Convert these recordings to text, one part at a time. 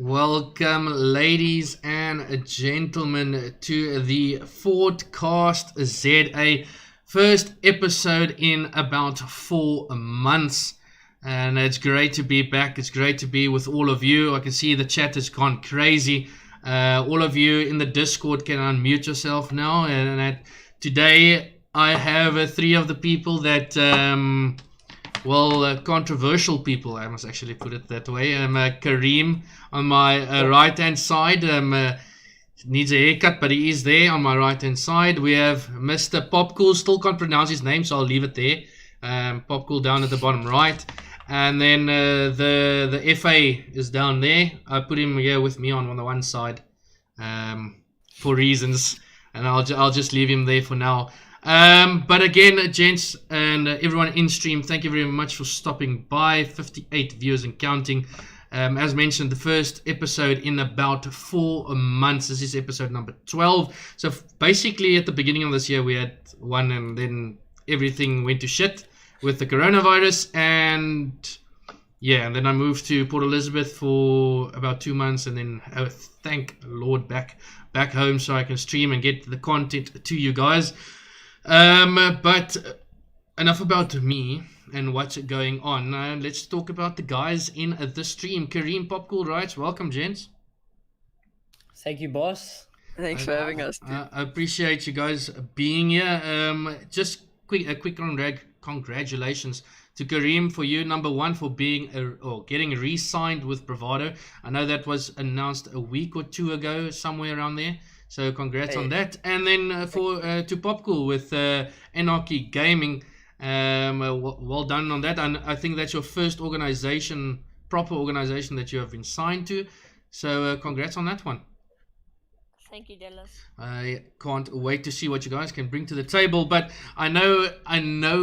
Welcome, ladies and gentlemen, to the FortcastZA first episode in about 4 months. And it's great to be back. It's great to be with all of you. I can see the chat has gone crazy. All of you in the Discord can unmute yourself now. And today I have three of the people that... controversial people, I must actually put it that way. Kareem on my right-hand side needs a haircut, but he is there on my right-hand side. We have Mr. PopCool, still can't pronounce his name, so I'll leave it there. PopCool down at the bottom right. And then the FA is down there. I put him here with me on the one side for reasons, and I'll just leave him there for now. But again, gents and everyone in stream, thank you very much for stopping by. 58 viewers and counting. As mentioned, the first episode in about 4 months. This is episode number 12. So basically at the beginning of this year we had one, and then everything went to shit with the coronavirus, and then I moved to Port Elizabeth for about 2 months, and then thank Lord back home so I can stream and get the content to you guys. But enough about me and what's going on. Let's talk about the guys in the stream. Kareem, PopCool, Riots, welcome, gents. Thank you, boss. Thanks for having us. I appreciate you guys being here. Just a quick congratulations to Kareem for you, number one, for being getting re-signed with Bravado. I know that was announced a week or two ago, somewhere around there. So congrats on that. And then to PopCool with Anarchy Gaming, well done on that. And I think that's your first proper organization that you have been signed to. So congrats on that one. Thank you, Dallas. I can't wait to see what you guys can bring to the table. But I know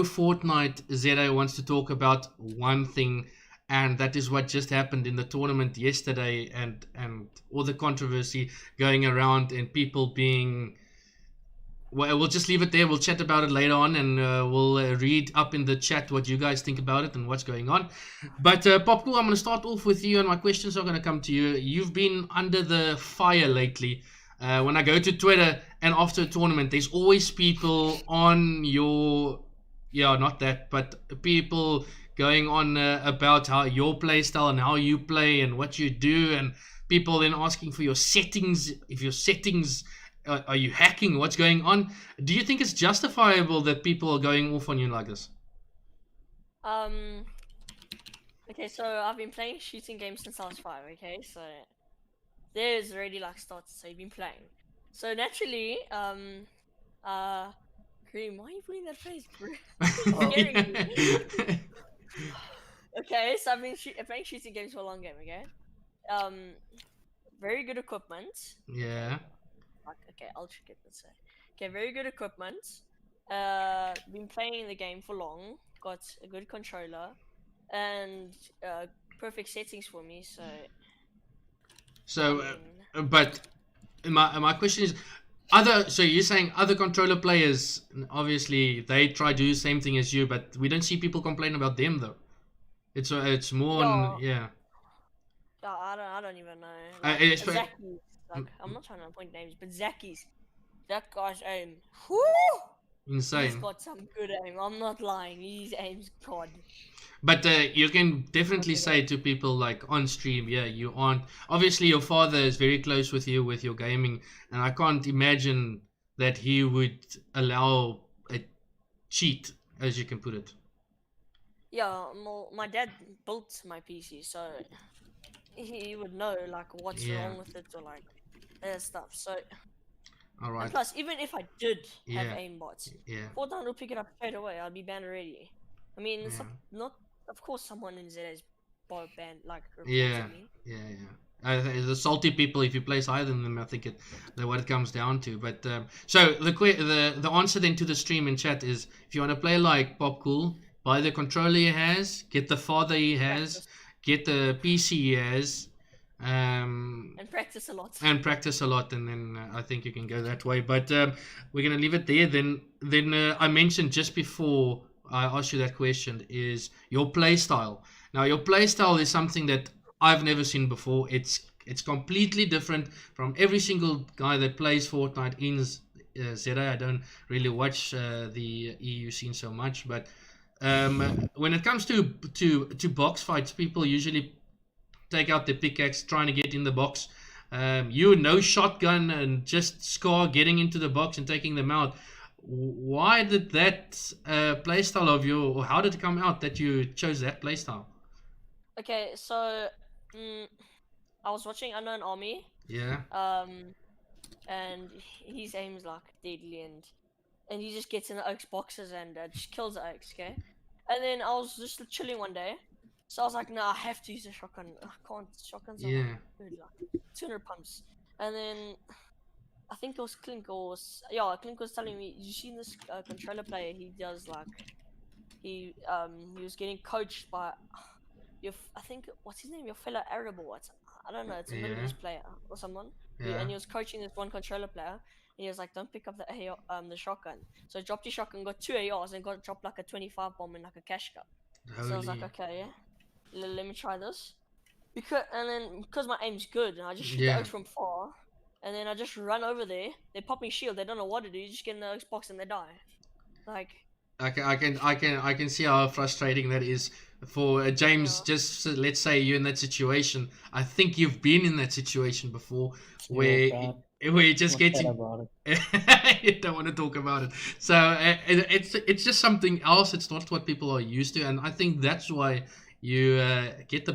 Fortnite ZA wants to talk about one thing, and that is what just happened in the tournament yesterday, and all the controversy going around and people being... Well, we'll just leave it there. We'll chat about it later on, and we'll read up in the chat what you guys think about it and what's going on. But PopCool, I'm going to start off with you, and my questions are going to come to you. You've been under the fire lately. When I go to Twitter and after a tournament, there's always people on your... Yeah, not that, but people going on about how your play style and how you play and what you do, and people then asking for your settings. If your settings, are you hacking? What's going on? Do you think it's justifiable that people are going off on you like this? Okay, so I've been playing shooting games since I was 5, okay? So there's already like starts, so you've been playing. So naturally, Kareem, why are you putting that face, bro? It's scaring me. Okay, so I've been playing shooting games for a long game, okay? Very good equipment. Yeah. Okay, I'll check it this way. Okay, very good equipment. Been playing the game for long. Got a good controller, and perfect settings for me. But my question is, so you're saying other controller players, obviously they try to do the same thing as you, but we don't see people complain about them though. It's more I don't even know. Like, Zaki's, I'm not trying to point names, but Zaki's, that guy's aim, whoo! Insane. He's got some good aim. I'm not lying. His aim's god. But you can definitely say to people like on stream, you aren't. Obviously, your father is very close with you with your gaming, and I can't imagine that he would allow a cheat, as you can put it. Yeah, well, my dad built my PC, so he would know like what's wrong with it or like stuff. So, all right. And plus, even if I did have aimbots, Fortnite will pick it up straight away. I'll be banned already. I mean, it's not. Of course, someone in ZA is banned, like reporting me. The salty people, if you place higher than them, I think that's what it comes down to. But so the answer then to the stream and chat is, if you want to play like PopCool, buy the controller he has, get the father he has, get the PC he has, and practice a lot. And then I think you can go that way. But we're gonna leave it there. Then I mentioned just before I asked you that question is your play style. Now your play style is something that I've never seen before. It's it's completely different from every single guy that plays Fortnite in ZA. I don't really watch the EU scene so much, but when it comes to box fights, people usually take out the pickaxe trying to get in the box. You no shotgun and just Scar getting into the box and taking them out. Why did that playstyle of you, or how did it come out that you chose that playstyle? Okay, so I was watching Unknown Army, Yeah, and his aim's like deadly, and he just gets in the Oaks boxes and just kills the Oaks, okay? And then I was just chilling one day, so I was like, nah, I have to use a shotgun. I can't. Shotguns are yeah, good, like 200 pumps. And then I think it was Clink Clink was telling me, you seen this controller player? He does like he was getting coached by I think what's his name? Your fellow Arab or what? I don't know. It's a Middle Yeah. East player or someone. yeah. And he was coaching this one controller player. And he was like, don't pick up the the shotgun. So I dropped his shotgun, got 2 ARs, and got dropped like a 25 bomb in like a cash cup. So I was like, Holy, okay, yeah, let me try this. Because my aim's good, and I just shoot the yeah. oaks from far, and then I just run over there. They pop me shield. They don't know what to do. You just get in the Xbox and they die. Like, I can see how frustrating that is for James. Yeah. Just let's say you're in that situation. I think you've been in that situation before, where God. you just What's get that to. about it? You don't want to talk about it. So it's just something else. It's not what people are used to, and I think that's why you get the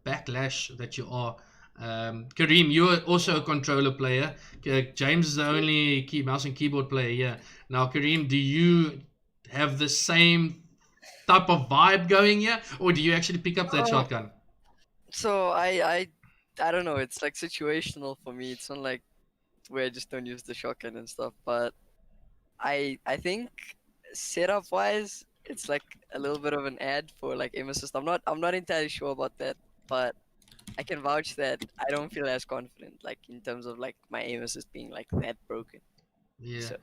backlash that you are. Kareem, you're also a controller player. James is the only mouse and keyboard player here. Now, Kareem, do you have the same type of vibe going here, or do you actually pick up that shotgun? So I don't know. It's like situational for me. It's not like where I just don't use the shotgun and stuff. But I think setup wise, it's like a little bit of an ad for like aim assist. I'm not entirely sure about that, but I can vouch that I don't feel as confident like in terms of like my aim assist being like that broken. Yeah. So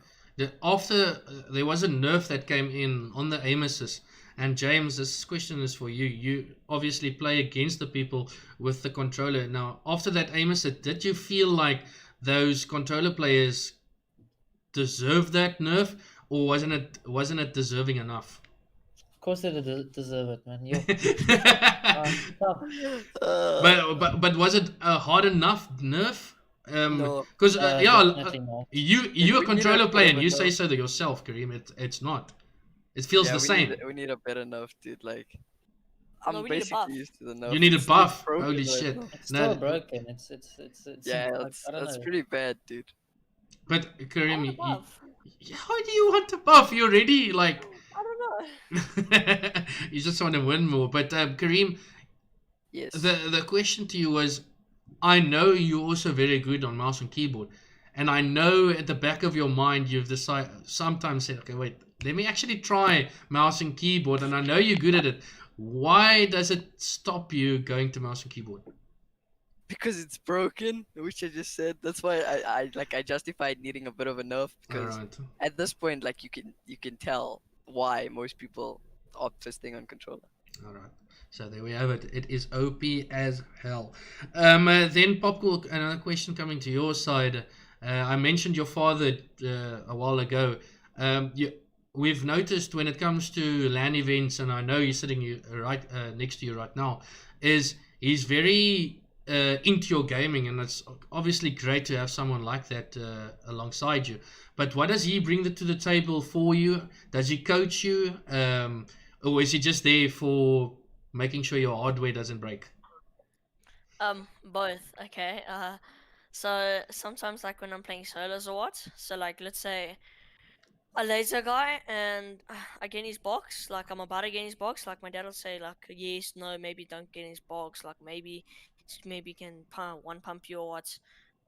After there was a nerf that came in on the aim assist, and James, this question is for you. You obviously play against the people with the controller. Now, after that aim assist, did you feel like those controller players deserved that nerf, or wasn't it deserving enough? Of course they deserve it, man. Yo, tough. But was it a hard enough nerf? No. Because Definitely not. you're a We need controller a player, bit and of you a say nerf. so to yourself, Kareem. It's not. It feels Yeah, the same. we need a better nerf, dude. Like No, I'm we need a buff. basically used to the nerf. You need a It's buff. broken Holy right shit! now. It's No, still broken. It's Yeah, like, that's I don't know. pretty bad, dude. but I Kareem, want a buff. how do you want a buff? You're already like I don't know. you just want to win more. But Kareem, Yes. the question to you was, I know you're also very good on mouse and keyboard, and I know at the back of your mind you've decided sometimes said, okay, wait, let me actually try mouse and keyboard, and I know you're good at it. Why does it stop you going to mouse and keyboard? Because it's broken, which I just said. That's why I justified needing a bit of a nerf because Alright. at this point, like you can tell why most people opt for staying on controller. Alright. So there we have it. It is OP as hell. Then PopCool, another question coming to your side. I mentioned your father a while ago. We've noticed when it comes to LAN events, and I know he's sitting right next to you right now, is he's very into your gaming, and it's obviously great to have someone like that alongside you. But what does he bring to the table for you? Does he coach you, or is he just there for making sure your hardware doesn't break? Both. Okay. So sometimes like when I'm playing solos or what, so like let's say a laser guy and I get in his box, like I'm about to get in his box, like my dad will say like yes, no, maybe don't get in his box, like maybe can one pump you or what.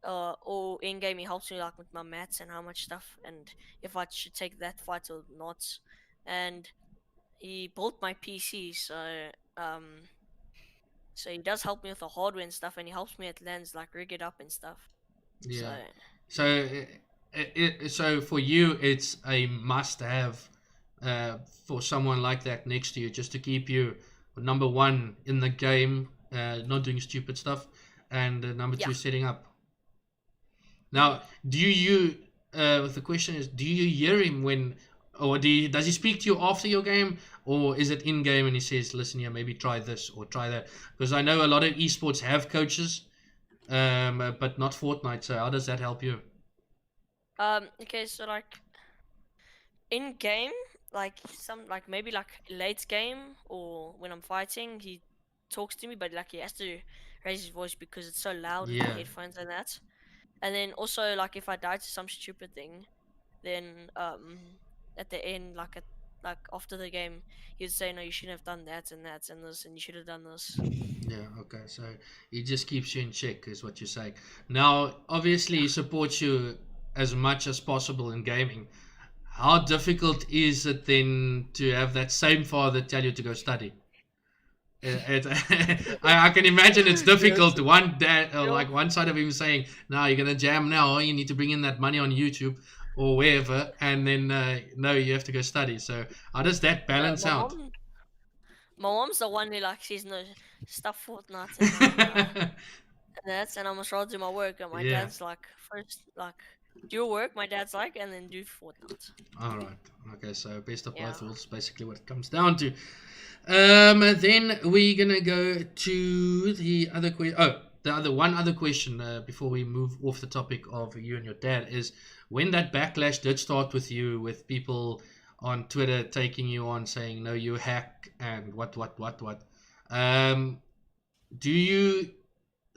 Or in game he helps me like with my mats and how much stuff and if I should take that fight or not. And he built my PC, so he does help me with the hardware and stuff, and he helps me at LANs like rig it up and stuff. Yeah. So So for you, it's a must-have for someone like that next to you, just to keep you number one in the game, not doing stupid stuff. and number two, Yeah. setting up. Now, do you? The question is, do you hear him when, or does he speak to you after your game, or is it in game and he says, "Listen here, maybe try this or try that"? Because I know a lot of esports have coaches, but not Fortnite. So how does that help you? Okay, so like in game, like maybe like late game or when I'm fighting, he talks to me, but like he has to raise his voice because it's so loud with the Yeah. headphones and that. And then also like if I die to some stupid thing, then at the end, like after the game, he'd say, "No, you shouldn't have done that and that and this, and you should have done this." Yeah, okay. So he just keeps you in check, is what you're saying. Now, obviously, he supports you as much as possible in gaming. How difficult is it then to have that same father tell you to go study? I can imagine it's difficult. One dad, like one side of him saying, "No, you're gonna jam now. You need to bring in that money on YouTube or wherever," and then no, you have to go study. So how does that balance out? My mom's the one who like says, "No, stuff Fortnite and that, and I must rather do my work." And my Yeah. dad's like, first like do your work. My dad's like, and then do Fortnite. All right. Okay. So best of both Yeah. worlds, basically what it comes down to. Then we're gonna go to the other question. Oh, one other question before we move off the topic of you and your dad is when that backlash did start with you, with people on Twitter taking you on, saying no, you hack and what. Do you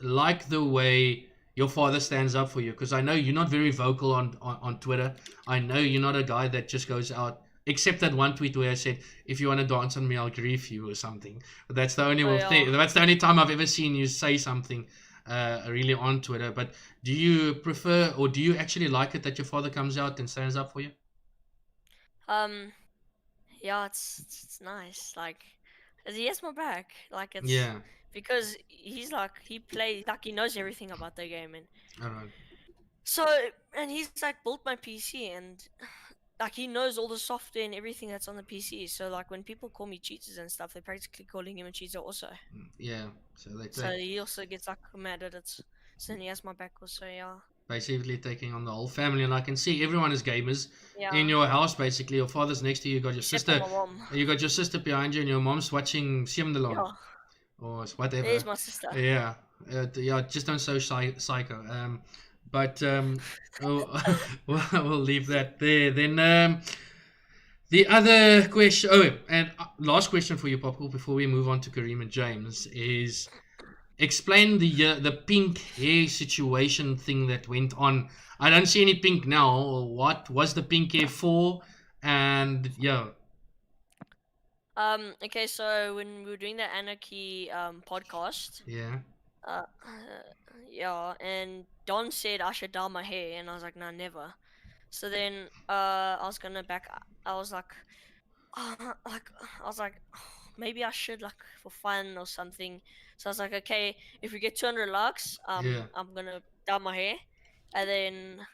like the way your father stands up for you? Because I know you're not very vocal on Twitter. I know you're not a guy that just goes out, except that one tweet where I said, "If you want to dance on me, I'll grief you" or something. But that's the only thing. That's the only time I've ever seen you say something really on Twitter. But do you prefer, or do you actually like it that your father comes out and stands up for you? Yeah, it's nice. Like, 'cause he has my back. Like it's Yeah. because he's like he knows everything about the game and All right. so and he's like built my PC and like he knows all the software and everything that's on the PC. So like when people call me cheaters and stuff, they're practically calling him a cheater also. Yeah. So they So take, he also gets like mad at it. So then he has my back also. Yeah. basically taking on the whole family, and I can see everyone is gamers Yeah. in your house. Basically, your father's next to you. You got your Except sister. for my mom. You got your sister behind you, and your mom's watching Siemdeland Yeah. or whatever. There's my sister. Yeah, yeah. Just don't so psycho. But we'll leave that there. Then the other question. Oh, and last question for you, PopCool, before we move on to Kareem and James, is explain the pink hair situation thing that went on. I don't see any pink now. What was the pink hair for? And yeah. Okay, so when we were doing the Anarchy podcast, Yeah. yeah, and Don said I should dye my hair, and I was like, no, never. So then I was gonna I was like, maybe I should like for fun or something. So I was like, okay, if we get 200 likes, Yeah. I'm gonna dye my hair, and then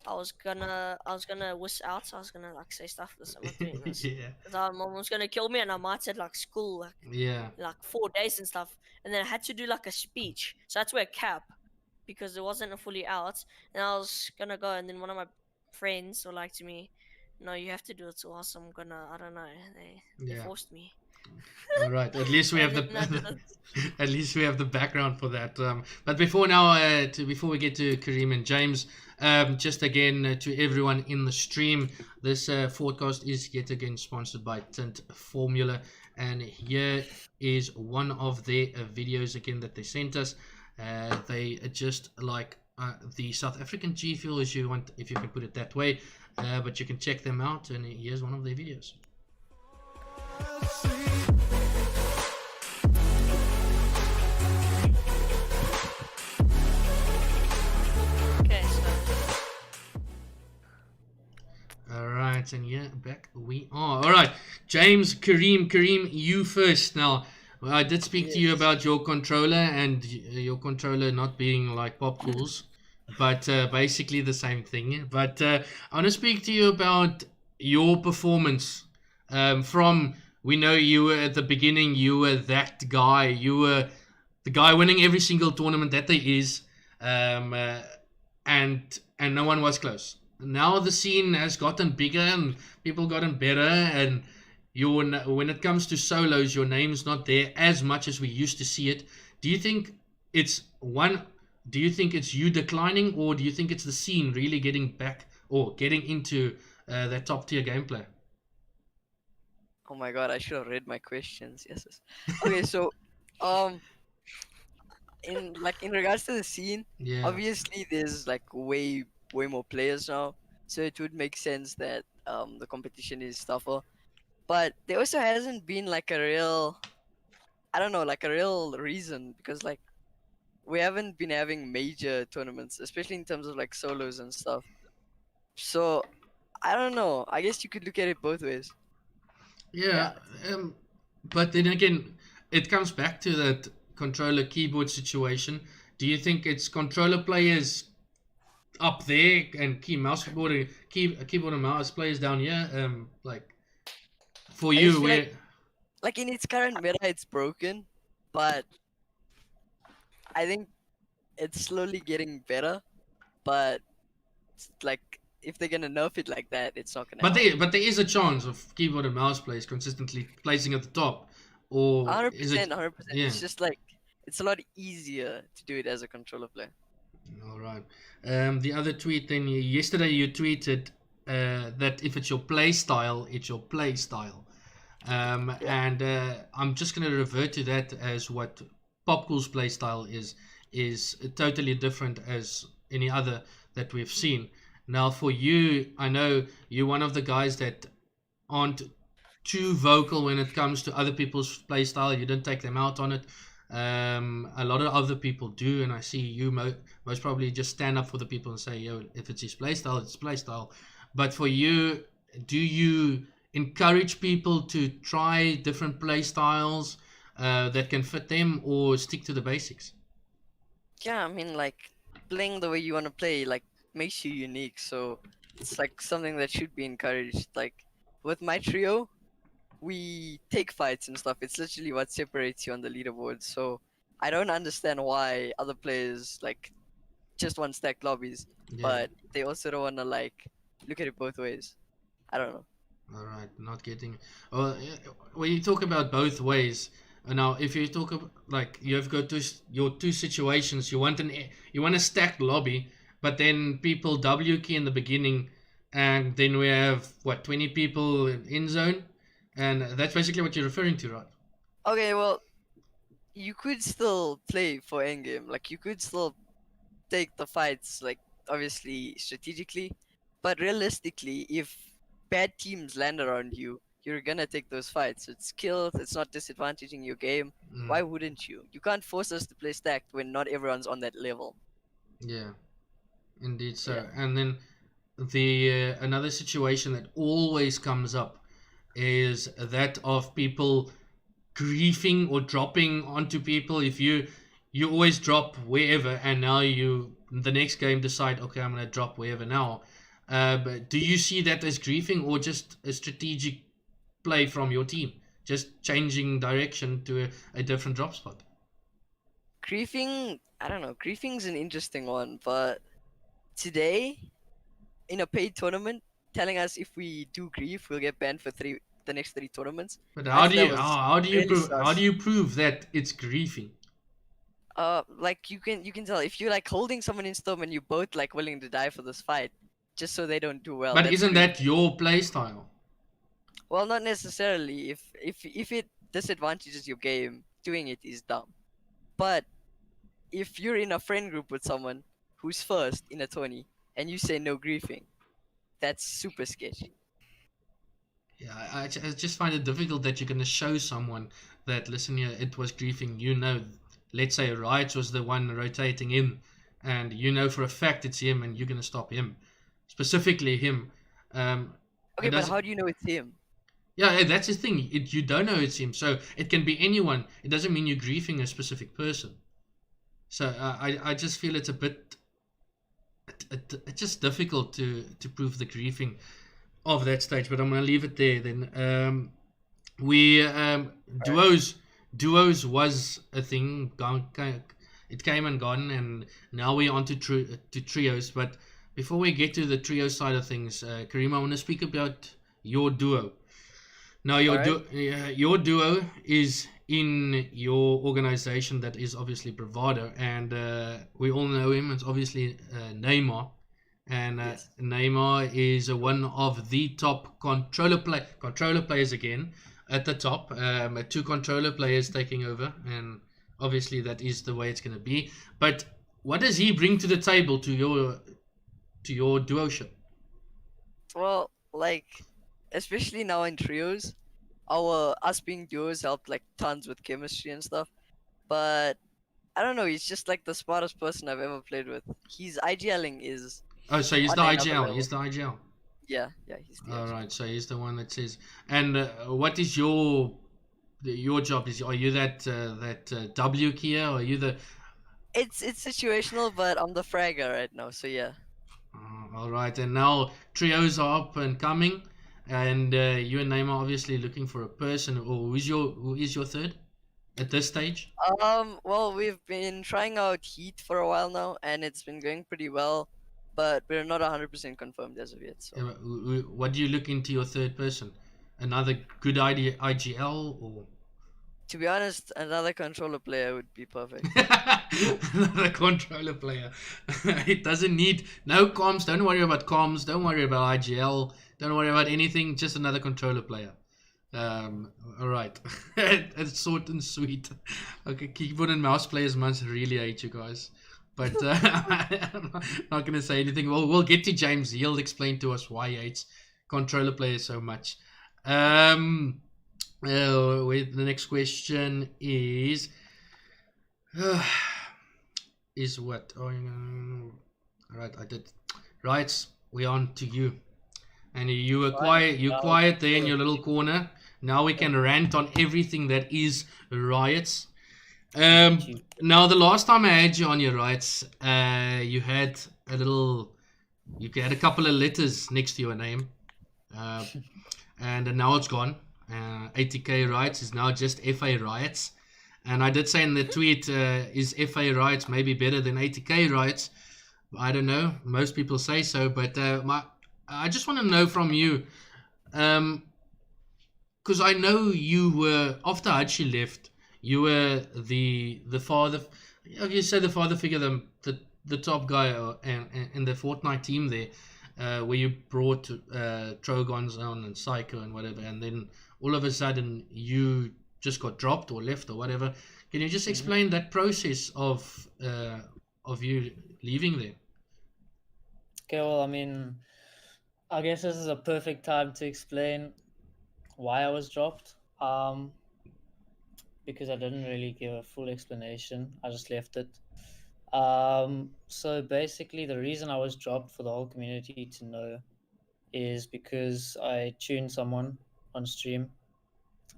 I was gonna whisk out. So I was gonna like say stuff this. I'm not doing this. Yeah. Cause my mom was gonna kill me, and I might at like school Yeah. like 4 days and stuff. And then I had to do like a speech, so that's where a cap because it wasn't fully out. And I was gonna go, and then one of my friends were like to me, "No, you have to do it." So else I'm gonna, I don't know. They Yeah. forced me. All right. At least we have And then I did the it. at least we have the background for that. But before now, before we get to Kareem and James, just again to everyone in the stream, this forecast is yet again sponsored by Tint Formula, and here is one of their videos again that they sent us. They just like the South African G Fuel, if you want, if you can put it that way. But you can check them out, and here's one of their videos. Okay, so All right, and yeah, back we are. All right, James, Kareem, you first. Now, I did speak to you about your controller and your controller not being like PopCool's, but basically the same thing. But I want to speak to you about your performance. We know you were at the beginning, you were that guy, you were the guy winning every single tournament that there is, and no one was close. Now the scene has gotten bigger and people gotten better, and when it comes to solos, your name's not there as much as we used to see it. Do you think it's Do you think it's you declining, or do you think it's the scene really getting back or getting into that top tier gameplay? Oh my god, I should have read my questions. Yes. Okay, so um in regards to the scene, Yeah. obviously there's like way more players now, so it would make sense that the competition is tougher. But there also hasn't been like a real, I don't know, like a real reason, because like we haven't been having major tournaments, especially in terms of like solos and stuff. So I don't know. I guess you could look at it both ways. Yeah, but then again, it comes back to that controller keyboard situation. Do you think it's controller players up there and keyboard and mouse players down here? Like for I you, just feel where like in its current meta, it's broken, but I think it's slowly getting better. But like if they're gonna nerf it like that, it's not gonna. but there is a chance of keyboard and mouse players consistently placing at the top, or is 100%, it? 100%. Yeah. It's just like it's a lot easier to do it as a controller player. All right. The other tweet then yesterday you tweeted that if it's your play style, it's your play style. And I'm just going to revert to that as what PopCool's play style is totally different as any other that we've seen. Now for you, I know you're one of the guys that aren't too vocal when it comes to other people's play style. You don't take them out on it. A lot of other people do, and I see you most probably just stand up for the people and say, yo, if it's his play style, it's his play style. But for you, do you encourage people to try different play styles that can fit them, or stick to the basics? Yeah, I mean, like playing the way you want to play like makes you unique, so it's like something that should be encouraged. Like with my trio, we take fights and stuff. It's literally what separates you on the leaderboard. So I don't understand why other players like just want stacked lobbies, Yeah. but they also don't want to like look at it both ways. I don't know. All right, not getting. Well, when you talk about both ways, now if you talk about like you've got your two situations, you want a stacked lobby, but then people W key in the beginning, and then we have 20 people in zone, and that's basically what you're referring to, right? Okay, well, you could still play for endgame. Like you could still take the fights, like obviously strategically, but realistically, if bad teams land around you, you're gonna take those fights. It's killed. It's not disadvantaging your game. Mm. Why wouldn't you? You can't force us to play stacked when not everyone's on that level. Yeah, indeed. So, Yeah. and then the another situation that always comes up is that of people griefing or dropping onto people. If you always drop wherever, and now you the next game decide, okay, I'm gonna drop wherever now. But do you see that as griefing, or just a strategic play from your team, just changing direction to a different drop spot? Griefing, I don't know. Griefing's an interesting one, but today, in a paid tournament, telling us if we do grief, we'll get banned for the next 3 tournaments. But I how think do that you was how do you really prove how sus. do you prove that it's griefing? Like you can tell if you're like holding someone in storm and you're both like willing to die for this fight, just so they don't do well. But that's isn't grief. that your play style? Well, not necessarily. If it disadvantages your game, doing it is dumb. But if you're in a friend group with someone who's first in a tourney and you say no griefing, that's super sketchy. Yeah, I just find it difficult that you're going to show someone that, listen here, it was griefing. You know, let's say Riots was the one rotating in, and you know for a fact it's him, and you're going to stop him. Specifically him. Okay, but how do you know it's him? Yeah, that's the thing. You don't know it's him, so it can be anyone. It doesn't mean you're griefing a specific person. So I just feel it's a bit... It's just difficult to prove the griefing of that stage, but I'm going to leave it there then. duos was a thing. It came and gone, and now we're on to trios. But before we get to the trio side of things, Kareem, I want to speak about your duo. Now, Alright. your duo is in your organization that is obviously Bravado, and we all know him. It's obviously Neymar, and Yes. Neymar is one of the top controller players again at the top. Two controller players taking over, and obviously that is the way it's going to be. But what does he bring to the table to your duoship? Well, like, especially now in trios, us being duos helped like tons with chemistry and stuff. But I don't know, he's just like the smartest person I've ever played with. His IGLing is Oh, so he's on the another IGL. level. He's the IGL. Yeah, he's the All IGL. right, so he's the one that says. And what is your job? Are you that W key? Or are you the? It's situational, but I'm the fragger right now, so yeah. All right, and now trios are up and coming, and you and Neymar obviously looking for a person. Or who is your third at this stage? Well, we've been trying out Heat for a while now, and it's been going pretty well, but we're not 100% confirmed as of yet. So, What do you look into your third person? Another good idea IGL or? to be honest, another controller player would be perfect. Another controller player. It doesn't need no comms. Don't worry about comms. Don't worry about IGL. Don't worry about anything. Just another controller player. All right. It's short and sweet. Okay, keyboard and mouse players must really hate you guys. But I'm not going to say anything. We'll get to James. He'll explain to us why he hates controller players so much. Wait, the next question is what? Oh, all right, I did. Right, we on to you. And you were quiet. You quiet there in your little corner. Now we can rant on everything that is riots. Now the last time I had you on your rights, you had a little. You had a couple of letters next to your name, and now it's gone. 80k riots is now just FA riots. And I did say in the tweet, is FA riots maybe better than 80k riots? I don't know. Most people say so, but I just want to know from you, because I know you were after Hachi left, you were the father. You said the father figure, the top guy in the Fortnite team there, where you brought Trogons on and Psycho and whatever, and then all of a sudden you just got dropped or left or whatever. Can you just explain that process of you leaving there? Okay, well, I mean, I guess this is a perfect time to explain why I was dropped. Because I didn't really give a full explanation. I just left it. So basically, the reason I was dropped for the whole community to know is because I tuned someone on stream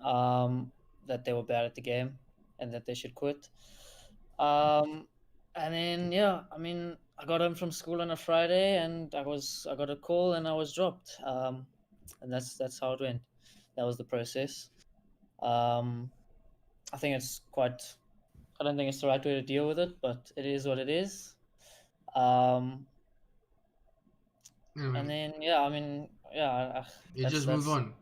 that they were bad at the game and that they should quit. And then yeah, I mean, I got home from school on a Friday and I got a call and I was dropped. And that's how it went. That was the process. I think it's quite. I don't think it's the right way to deal with it, but it is what it is. And then yeah, I mean yeah, You just move on.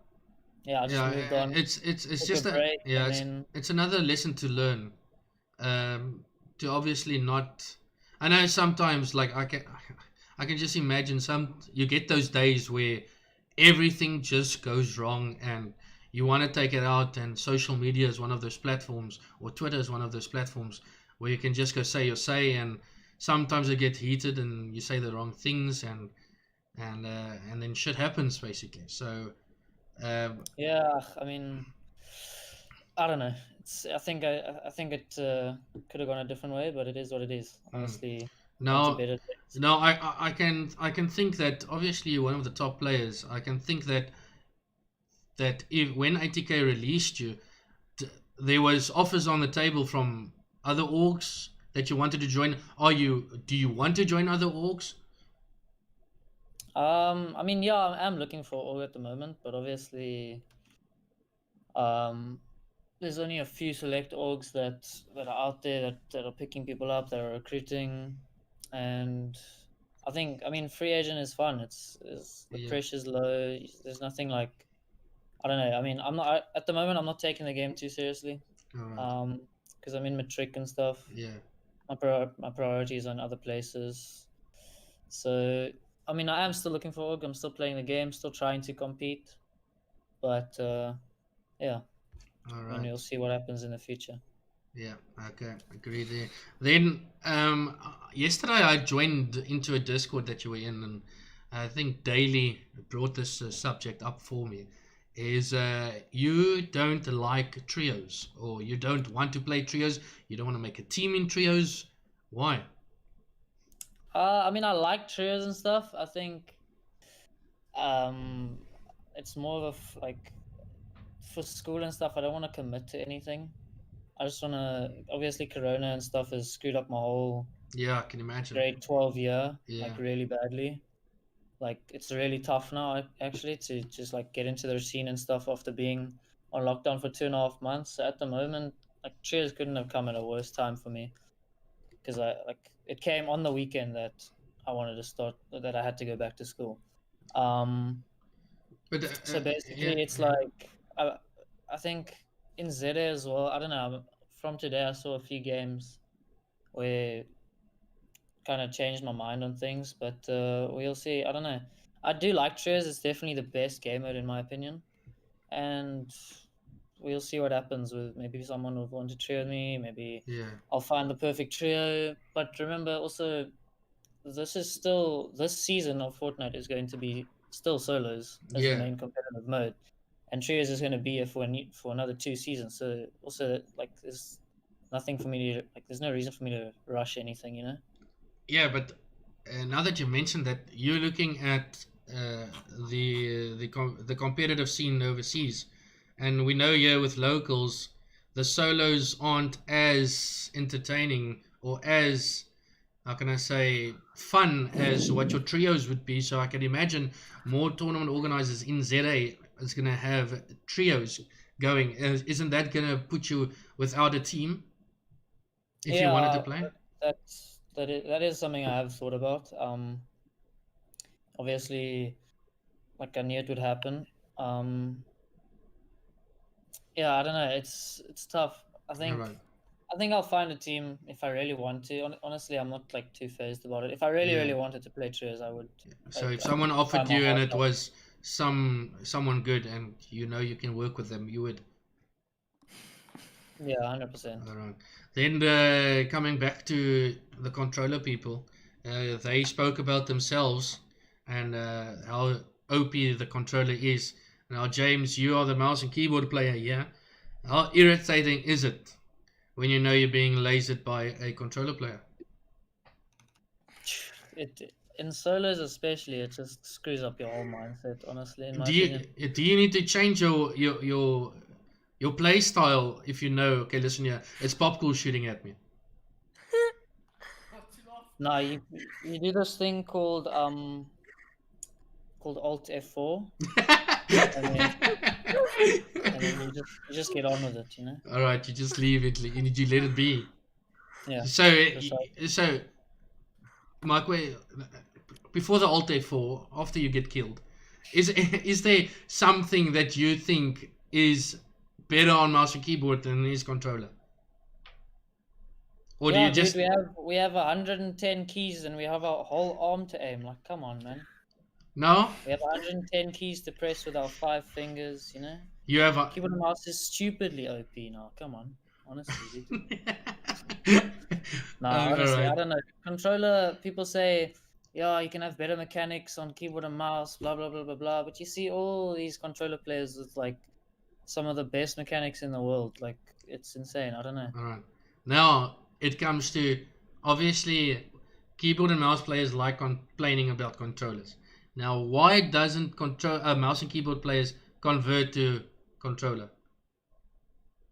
Yeah, I just moved on. It's Took just a break, yeah, and then it's another lesson to learn. To obviously not. I know sometimes like I can just imagine you get those days where everything just goes wrong and you want to take it out, and social media is one of those platforms, or Twitter is one of those platforms where you can just go say your say, and sometimes it get heated and you say the wrong things, and then shit happens basically. So yeah, I mean, I don't know. I think it could have gone a different way, but it is what it is. Honestly, on to now better days. no, I can think that obviously you're one of the top players. I can think that if when ATK released you, there was offers on the table from other orgs that you wanted to join. Do you want to join other orgs? I mean, yeah, I'm looking for org at the moment, but obviously, there's only a few select orgs that are out there that are picking people up, that are recruiting, and I mean free agent is fun. It's the Yeah. pressure's low. There's nothing like, I don't know. I mean, at the moment I'm not taking the game too seriously. All right. Because I'm in matric and stuff. Yeah. My priorities on other places. So I mean, I am still looking for org. I'm still playing the game, still trying to compete, but yeah. All I mean, right. we'll see what happens in the future. Yeah, okay, agree there. Then yesterday I joined into a Discord that you were in, and I think Daily brought this subject up for me. Is you don't like trios, or you don't want to play trios? You don't want to make a team in trios? Why? I mean, I like trios and stuff. I think um, it's more of like for school and stuff. I don't want to commit to anything. I just want to. Obviously, Corona and stuff has screwed up my whole Yeah, I can imagine. grade 12 year, Yeah, like really badly. Like it's really tough now, actually, to just like get into the routine and stuff after being on lockdown for 2.5 months. So at the moment, like trios couldn't have come at a worse time for me, because it came on the weekend that I wanted to start, that I had to go back to school. Um, but so basically, yeah, it's like I think in ZA as well. I don't know. From today, I saw a few games where kind of changed my mind on things, but we'll see. I don't know. I do like trios. It's definitely the best game mode in my opinion, and we'll see what happens. With maybe someone will want to trio me. Maybe yeah, I'll find the perfect trio. But remember, also this season of Fortnite is going to be still solos as the yeah. main competitive mode, and trios is going to be here for another 2 seasons. So also like there's nothing for me to like. There's no reason for me to rush anything, you know. Yeah, but now that you mentioned that, you're looking at the competitive scene overseas, and we know here with locals, the solos aren't as entertaining or as, how can I say, fun as what your trios would be. So I can imagine more tournament organizers in ZA is going to have trios going. Isn't that going to put you without a team if you wanted to Yeah, play? that is something I have thought about. Obviously, like I knew it would happen. Um, yeah, I don't know. It's tough. All right. I think I'll find a team if I really want to. Honestly, I'm not like too phased about it. If I really Yeah. really wanted to play trios, I would. So if I could someone try offered my you and heart it out. was someone good, and you know you can work with them, you would. Yeah, 100%. All right. Then coming back to the controller people, they spoke about themselves and how OP the controller is. Now, James, you are the mouse and keyboard player, yeah? How irritating is it when you know you're being lasered by a controller player? It in solos especially, it just screws up your whole mindset. Honestly, in my Do opinion. you need to change your play style if you know? Okay, listen here. It's PopCool shooting at me. No, you do this thing called Alt F4, and then you just get on with it, you know. All right, you just leave it. You let it be. Yeah. So Precisely. so Mark, before the Alt F4, after you get killed, is there something that you think is better on mouse and keyboard than his controller? Or do Yeah, you dude, just we have 110 keys and we have a whole arm to aim. Like, come on, man. no? We have 110 keys to press with our 5 fingers, you know? You have a Keyboard and mouse is stupidly OP now. Come on. Honestly, dude. Nah, all honestly, I right. don't know. Controller, people say, yeah, you can have better mechanics on keyboard and mouse, blah, blah, blah, blah, blah. But you see all these controller players with, like, some of the best mechanics in the world. Like, it's insane. I don't know. All right. Now it comes to, obviously, keyboard and mouse players like complaining about controllers. Now, why doesn't mouse and keyboard players convert to controller?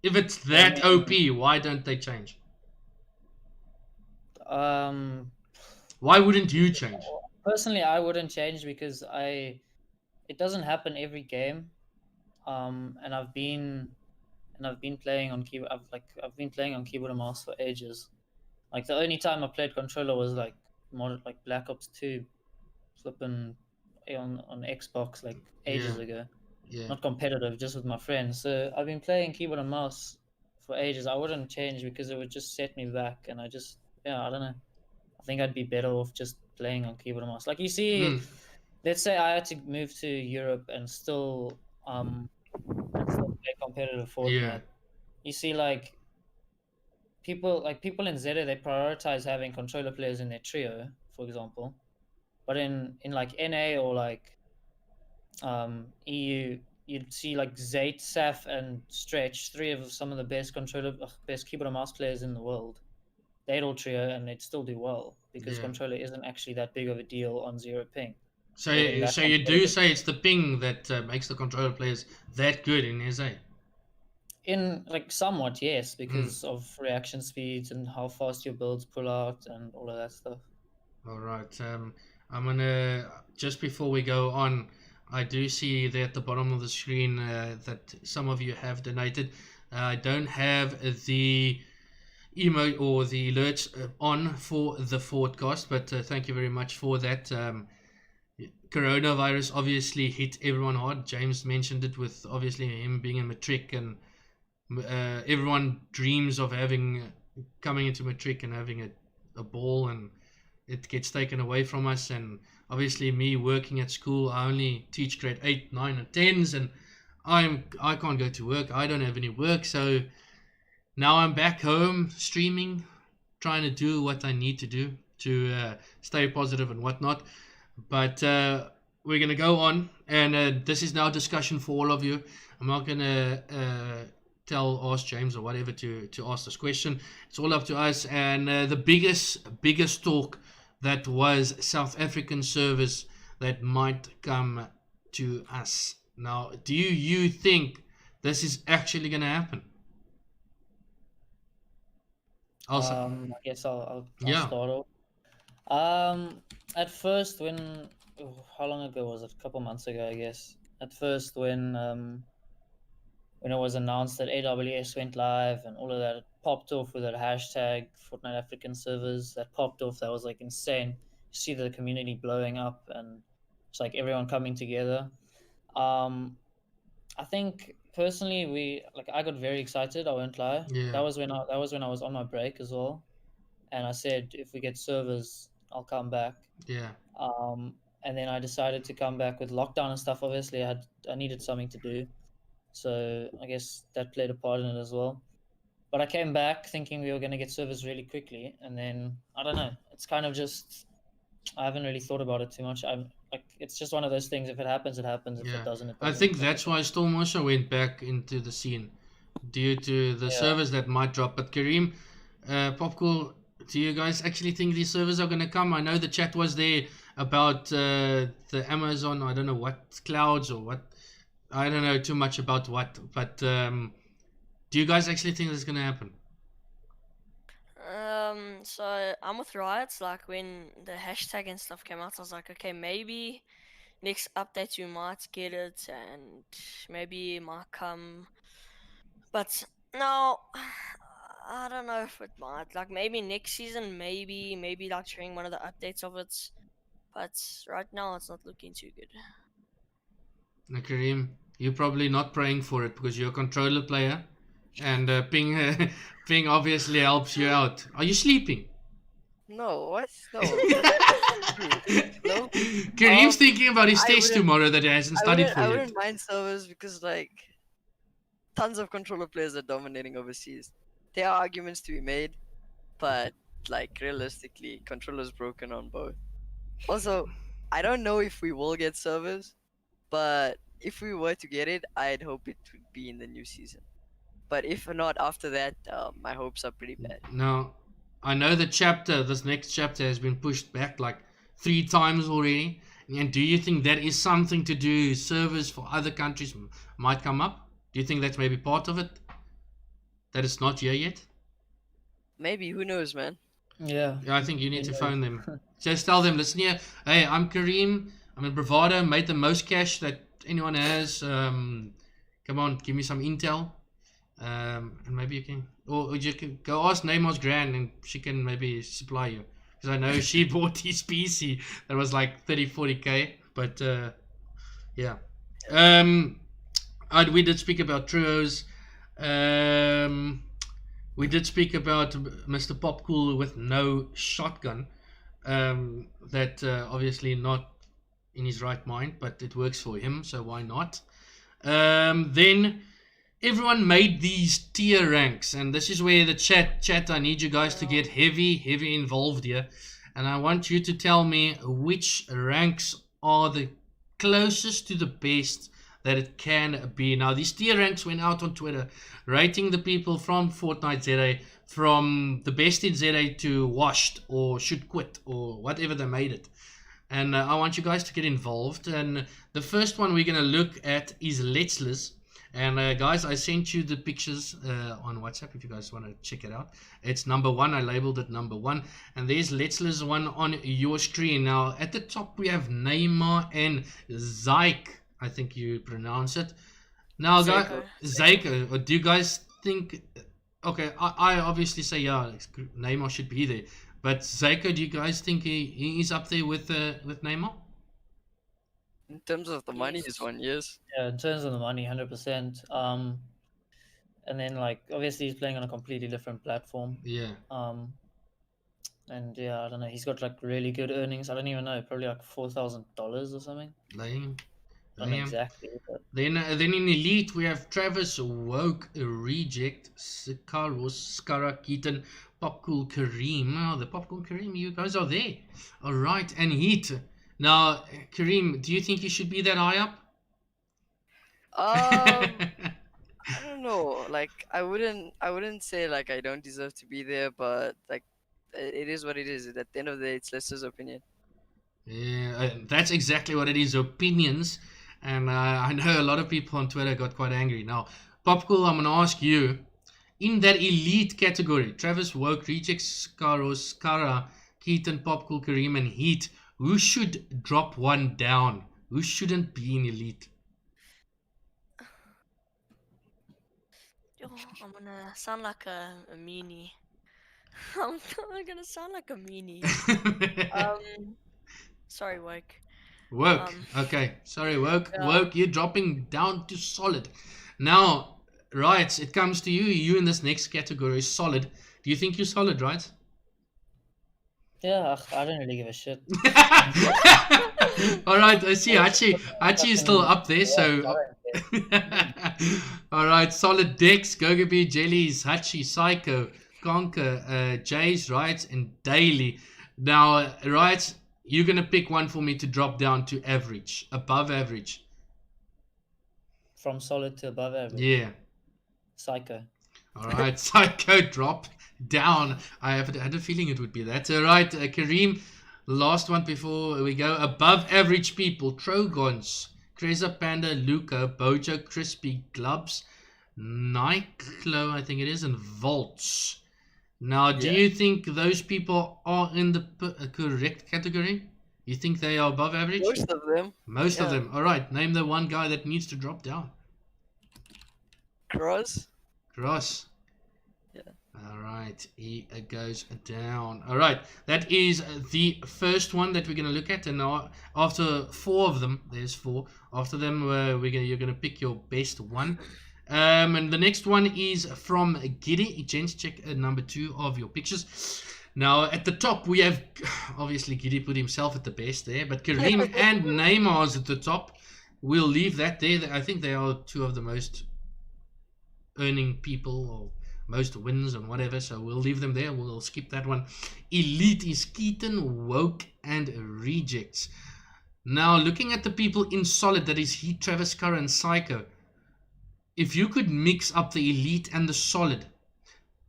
If it's I that mean, OP, why don't they change? um, Why wouldn't you change? personally, I wouldn't change because it doesn't happen every game. And I've been and I've been playing on keyboard. I've been playing on keyboard and mouse for ages. Like the only time I played controller was like like Black Ops 2, flipping on Xbox like ages ago. Yeah. Not competitive, just with my friends. So I've been playing keyboard and mouse for ages. I wouldn't change because it would just set me back, and I don't know. I think I'd be better off just playing on keyboard and mouse. Like you see, let's say I had to move to Europe and still play competitive Fortnite. Yeah. You see, like people in Zeta, they prioritize having controller players in their trio, for example. But in like NA or like EU, you'd see like Zate, Saf, and Stretch, three of some of the best best keyboard and mouse players in the world. They'd all trio and they'd still do well because controller isn't actually that big of a deal on zero ping. So you do say it's the ping that makes the controller players that good in SA? In like somewhat, yes, because of reaction speeds and how fast your builds pull out and all of that stuff. All right. I'm gonna, just before we go on, I do see there at the bottom of the screen that some of you have donated. I don't have the emote or the alerts on for the Fortcast, but thank you very much for that. Coronavirus obviously hit everyone hard. James mentioned it with obviously him being a matric, and everyone dreams of coming into matric and having a ball, and it gets taken away from us. And obviously me working at school, I only teach grade 8, 9 and 10s, and I can't go to work. I don't have any work, so now I'm back home streaming, trying to do what I need to do to stay positive and whatnot. But we're going to go on, and this is now discussion for all of you. I'm not going to ask James or whatever to ask this question. It's all up to us. And the biggest talk that was South African servers that might come to us. Now, do you think this is actually going to happen? I guess I'll start off. At first, how long ago was it? A couple months ago, I guess. At first, when it was announced that AWS went live and all of that, it popped off with that hashtag Fortnite African servers. That popped off. That was like insane. You see the community blowing up, and it's like everyone coming together. I think personally, I got very excited. I won't lie. Yeah. That was when I was on my break as well, and I said if we get servers, I'll come back. Yeah. And then I decided to come back with lockdown and stuff. Obviously, I needed something to do, so I guess that played a part in it as well. But I came back thinking we were going to get servers really quickly, and then I don't know. It's kind of just I haven't really thought about it too much. It's just one of those things. If it happens, it happens. If it doesn't, it doesn't. I think that's why Storm also went back into the scene due to the servers that might drop. But Kareem, PopCool, do you guys actually think these servers are going to come? I know the chat was there about the Amazon, I don't know what clouds or what. I don't know too much about what, but do you guys actually think this is going to happen? So I'm with Riots. Like when the hashtag and stuff came out, I was like, okay, maybe next update you might get it, and maybe it might come. But no, I don't know if it might. Like maybe next season, maybe like during one of the updates of it. But right now, it's not looking too good. Now, Kareem, you're probably not praying for it because you're a controller player, and ping obviously helps you out. Are you sleeping? No, what? No. No. Kareem's thinking about his test tomorrow that he hasn't studied for I yet. wouldn't mind servers because like tons of controller players are dominating overseas. There are arguments to be made, but like realistically, controller's broken on both. Also, I don't know if we will get servers, but if we were to get it, I'd hope it would be in the new season. But if not after that, my hopes are pretty bad. Now, I know this next chapter has been pushed back like 3 times already. And do you think that is something to do, servers for other countries might come up? Do you think that's maybe part of it? That it's not here yet? Maybe, who knows, man? Yeah. I think you need to phone them. Just tell them, listen here, hey, I'm Kareem. I'm in Bravado, made the most cash that anyone has. Come on, give me some intel. And maybe you can, or you can go ask Neymar's gran, and she can maybe supply you. Because I know she bought his PC that was like 30-40k. But yeah. We did speak about trios. We did speak about Mr. PopCool with no shotgun. That obviously not in his right mind, but it works for him, so why not? Then everyone made these tier ranks, and this is where the chat. I need you guys to get heavy involved here, and I want you to tell me which ranks are the closest to the best that it can be. Now, these tier ranks went out on Twitter, rating the people from Fortnite ZA from the best in ZA to washed or should quit or whatever they made it. And I want you guys to get involved. And the first one we're going to look at is DellasZA. And guys, I sent you the pictures on WhatsApp if you guys want to check it out. It's number 1. I labeled it number 1. And there's DellasZA one on your screen. Now, at the top, we have Neymar and Zyke. I think you pronounce it. Now, guys, Zyke, do you guys think... Okay, I obviously say, yeah, Neymar should be there. But Zyke, do you guys think he's up there with Neymar? In terms of the money, is one, yes. Yeah, in terms of the money, 100%. And then like obviously he's playing on a completely different platform. Yeah. And yeah, I don't know. He's got like really good earnings. I don't even know, probably like $4,000 or something. Lame. Not exactly. But... Then in Elite we have Travis, Woke, Reject, Carlos, Skara, Keaton, PopCool, Kareem. Oh, the PopCool Kareem, you guys are there. All right, and Heat. Now, Kareem, do you think you should be that high up? I don't know. Like, I wouldn't say like I don't deserve to be there, but like, it is what it is. At the end of the day, it's Lester's opinion. Yeah, that's exactly what it is. Opinions. And I know a lot of people on Twitter got quite angry. Now, PopCool, I'm going to ask you, in that Elite category, Travis, Woke, Rejects, Skaros, Skara, Keaton, PopCool, Kareem, and Heat, who should drop one down? Who shouldn't be in Elite? Oh, I'm gonna sound like a meanie. I'm gonna sound like a meanie. Sorry, Woke. Woke. Okay. Sorry, Woke. Yeah. Woke, you're dropping down to solid. Now, Riots, it comes to you. You in this next category is solid. Do you think you're solid, right? Yeah, I don't really give a shit. All right. I see. Hachi is still up there. So. All right. Solid Dex, Gogaby, Jellies, Hachi, Psycho, Conker, Jays, Riots, and Daily. Now, Riots, you're going to pick one for me to drop down to average, above average. From solid to above average? Yeah. Psycho. All right, Psycho drop down. I had a feeling it would be that. All right, Kareem, last one before we go. Above average people, Trogons, Kreza, Panda, Luca, Bojo, Crispy, Glubs, Nyclo, I think it is, and Volts. Now, do you think those people are in the correct category? You think they are above average? Most of them. Most of them. All right. Name the one guy that needs to drop down. Cross. Yeah. All right. He goes down. All right. That is the first one that we're going to look at. And now, after 4 of them, there's 4. After them, you're going to pick your best one. And the next one is from Giddy. Gents, check number 2 of your pictures. Now, at the top, we have, obviously, Giddy put himself at the best there, but Kareem and Neymar's at the top. We'll leave that there. I think they are 2 of the most earning people, or most wins and whatever, so we'll leave them there. We'll skip that one. Elite is Keaton, Woke, and Rejects. Now, looking at the people in solid, that is Heat, Travis, Curran, and Psycho. If you could mix up the Elite and the solid,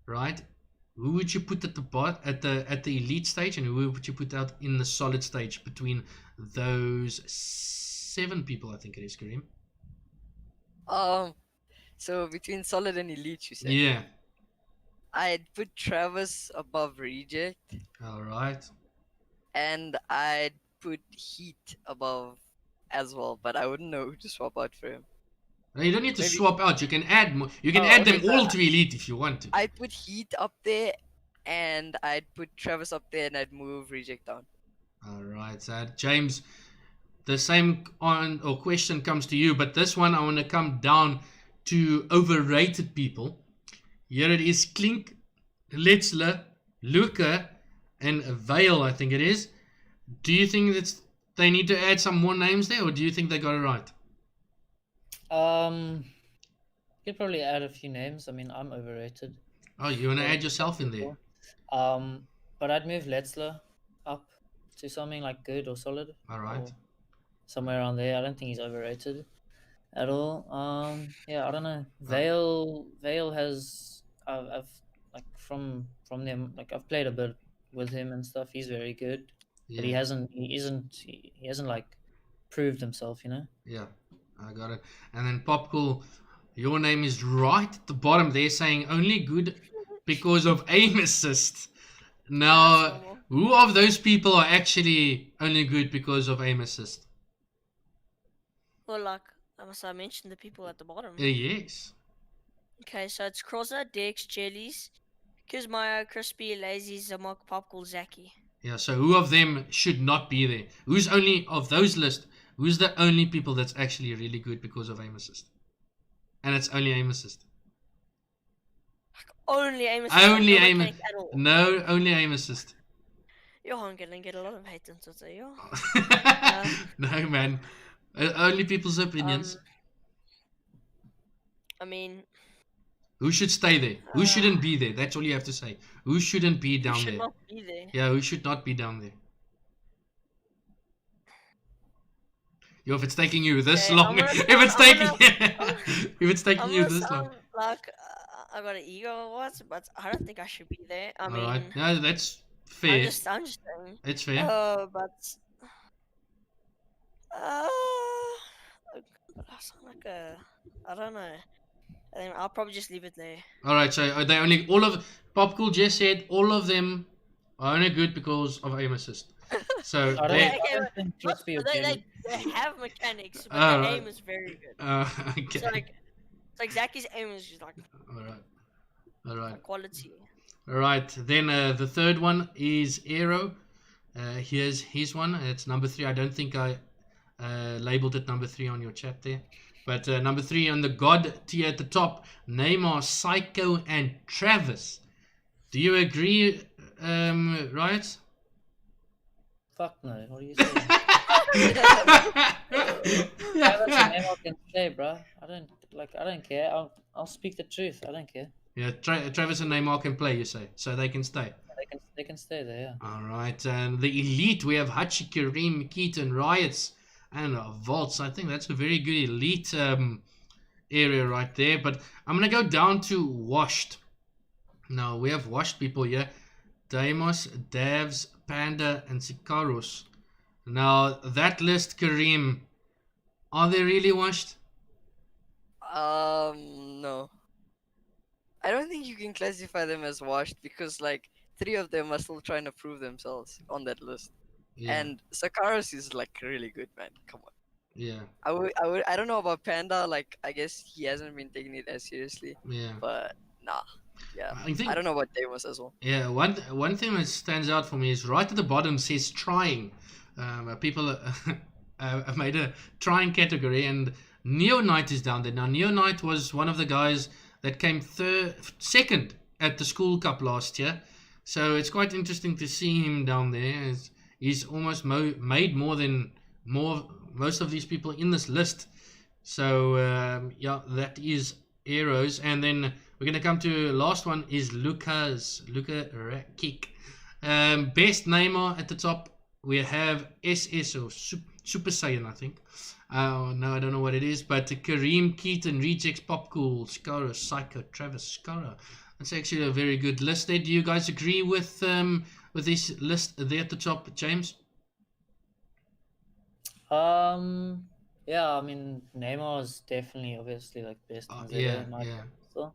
right? Who would you put at the at the Elite stage, and who would you put out in the solid stage between those 7 people? I think it is, Kareem. So between solid and Elite, you said? Yeah. I'd put Travis above Reject. All right. And I'd put Heat above as well, but I wouldn't know who to swap out for him. You don't need to Maybe- swap out. You can add more. You can Oh, add okay, them all to elite if you want to. I'd put Heat up there, and I'd put Travis up there, and I'd move Reject down. All right, James. The same question comes to you, but this one I want to come down to overrated people. Here it is: Klink, DellasZA, Luca, and Vale. I think it is. Do you think that they need to add some more names there, or do you think they got it right? Could probably add a few names. I mean, I'm overrated. Oh, you want to add yourself in there? But I'd move DellasZA up to something like good or solid. All right. Or somewhere around there. I don't think he's overrated at all. Yeah, I don't know. Vale has I've like from them, like I've played a bit with him and stuff. He's very good, but he Yeah, hasn't like proved himself, you know. yeah, I got it. And then PopCool, your name is right at the bottom. They're saying only good because of aim assist. Now, That's normal. who of those people are actually only good because of aim assist? Well, like I mentioned, the people at the bottom. Yes. Okay, so it's Crozza, Dex, Jellies, Kizmaya, Crispy, Lazy, Zamok, PopCool, Zaki. Yeah, so who of them should not be there? Who's only of those list? Who's the only people that's actually really good because of aim assist? And it's only aim assist. Only aim assist. Only no aim. mechanic at all. No, only aim assist. You're gonna get a lot of hate on Twitter, yo. No, man. Only people's opinions. I mean, Who should stay there? Who shouldn't be there? That's all you have to say. Who shouldn't be you down should there? not be there. Yeah, who should not be down there? Yo, if it's taking you this Okay, long, if it's taking I'm you gonna this long. sound like I got an ego or what, but I don't think I should be there. I mean, Alright, no, that's fair. I'm just saying. It's fair. But I sound like I don't know. I think I'll probably just leave it there. Alright, so are they only PopCool just said all of them are only good because of aim assist. So I they Okay, don't think Not- Crispy or they Jelly. have mechanics, but Alright. the aim is very good. okay. So like, Zaki's aim is just like Alright. quality. Alright, then the third one is Aero. Here's his one. It's number 3. I don't think I labeled it number 3 on your chat there. But number 3 on the God tier at the top, Neymar, Psycho, and Travis. Do you agree, Riots? Fuck no. What are you saying? Travis and Neymar can stay, bro. I don't care. I'll speak the truth. I don't care. Yeah, Travis and Neymar can play, you say, so they can stay. They can stay there. Yeah. All right, and the elite, we have Hachi, Kareem, Keaton, Riots, and Volts. I think that's a very good elite area right there. But I'm gonna go down to washed. Now we have washed people here: Deimos, Davs, Panda, and Sikaros. Now that list, Kareem, are they really washed? No. I don't think you can classify them as washed because like 3 of them are still trying to prove themselves on that list. Yeah, And Sakaros is like really good, man. Come on. yeah, I don't know about Panda, like I guess he hasn't been taking it as seriously, yeah. but nah. Yeah. I think I don't know about Deimos as well. yeah, one thing that stands out for me is right at the bottom says trying. People have made a trying category, and Neo Knight is down there. Now Neo Knight was one of the guys that came second at the School Cup last year, so it's quite interesting to see him down there. He's almost made most of these people in this list. So yeah, that is Arrows, and then we're gonna come to last one is Luca Rakic. Best Neymar at the top. We have SS or Super Saiyan, I think. No, I don't know what it is, but Kareem, Keaton, Rejects, PopCool, Skara, Psycho, Travis, Skara. That's actually a very good list there. Do you guys agree with this list there at the top, James? Yeah, I mean Neymar is definitely obviously like best in ZA, Yeah, in my yeah. opinion, so.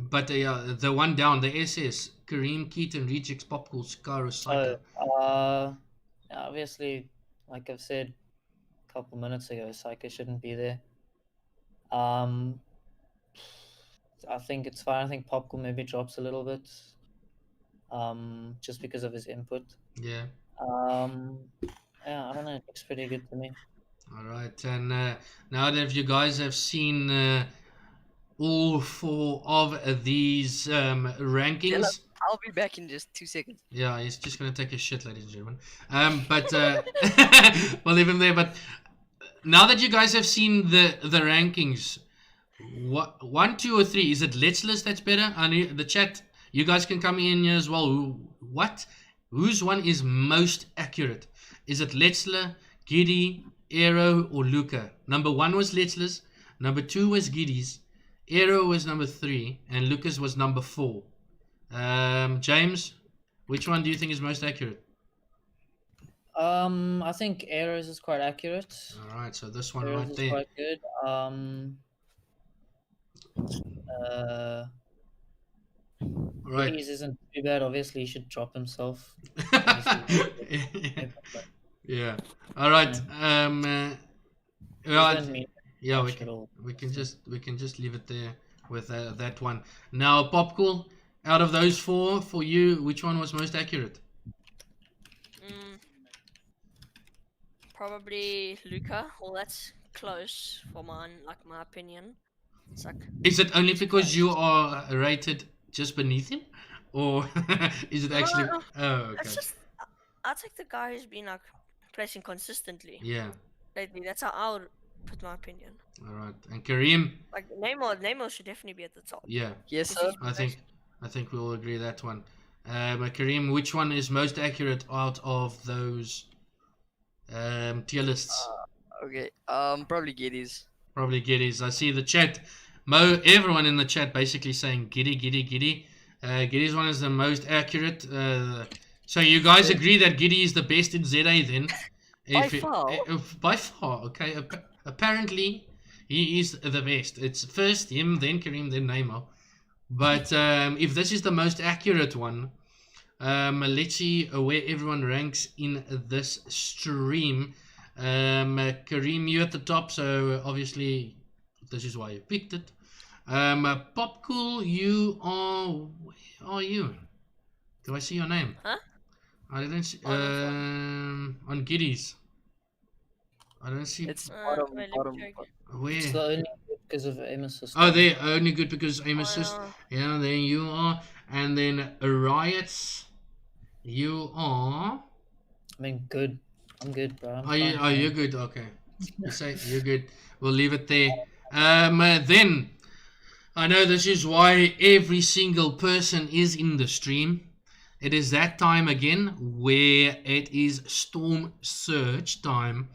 But the one down, the SS, Kareem, Keaton, Rejects, PopCool, Skara, Psycho. Yeah, obviously, like I've said a couple minutes ago, Psycho shouldn't be there. Um, I think it's fine. I think PopCool maybe drops a little bit. Just because of his input. Yeah. Yeah, I don't know. It looks pretty good to me. All right. And now that you guys have seen all 4 of these rankings. I'll be back in just 2 seconds. Yeah, he's just gonna take a shit, ladies and gentlemen. But we'll leave him there. But now that you guys have seen the rankings, what 1, 2, or 3? Is it Let's List that's better? I need the chat. You guys can come in here as well. Whose one is most accurate? Is it Letzler, Giddy, Aero, or Luca? Number 1 was Letzler's. Number 2 was Giddy's. Aero was number 3, and Lucas was number 4. James, which one do you think is most accurate? I think Arrows is quite accurate. All right, so this one Arrows right is there. quite good. All right. Giddy's isn't too bad. Obviously, he should drop himself. Yeah. All right. Well, Doesn't mean yeah, much at all. we can just leave it there with that one. Now, PopCool, out of those 4, for you, which one was most accurate? Probably Luca. Well, that's close for my opinion. It's like Is it only because you are rated just beneath him, or is it actually? No. Oh, okay. That's just I take the guy who's been like placing consistently Yeah. lately. That's how I would put my opinion. All right. And Kareem, Like Neymar should definitely be at the top. yeah, Yes, sir. I think we'll agree that one. But Kareem, which one is most accurate out of those tier lists? Okay. Probably Giddy's. Probably Giddy's. I see the chat. Everyone in the chat basically saying Giddy. Giddy's one is the most accurate. So you guys agree that Giddy is the best in ZA then? By far, okay. Apparently, he is the best. It's first him, then Kareem, then Neymar. But if this is the most accurate one, let's see where everyone ranks in this stream. Kareem, you at the top, so obviously this is why you picked it. PopCool, you are. Where are you? Do I see your name? Huh? I didn't see. On On Giddy's. I don't see. It's wait, let me bottom. check. Where? It's the only because of Amos' Oh, they're only good because aim Oh, assist. yeah. Yeah, there you are. And then Riots, you are. I mean, good. I'm good, bro. I'm Are you? fine, Are you man. good? Okay. You say you're good. We'll leave it there. Then I know this is why every single person is in the stream. It is that time again where it is Storm Surge time.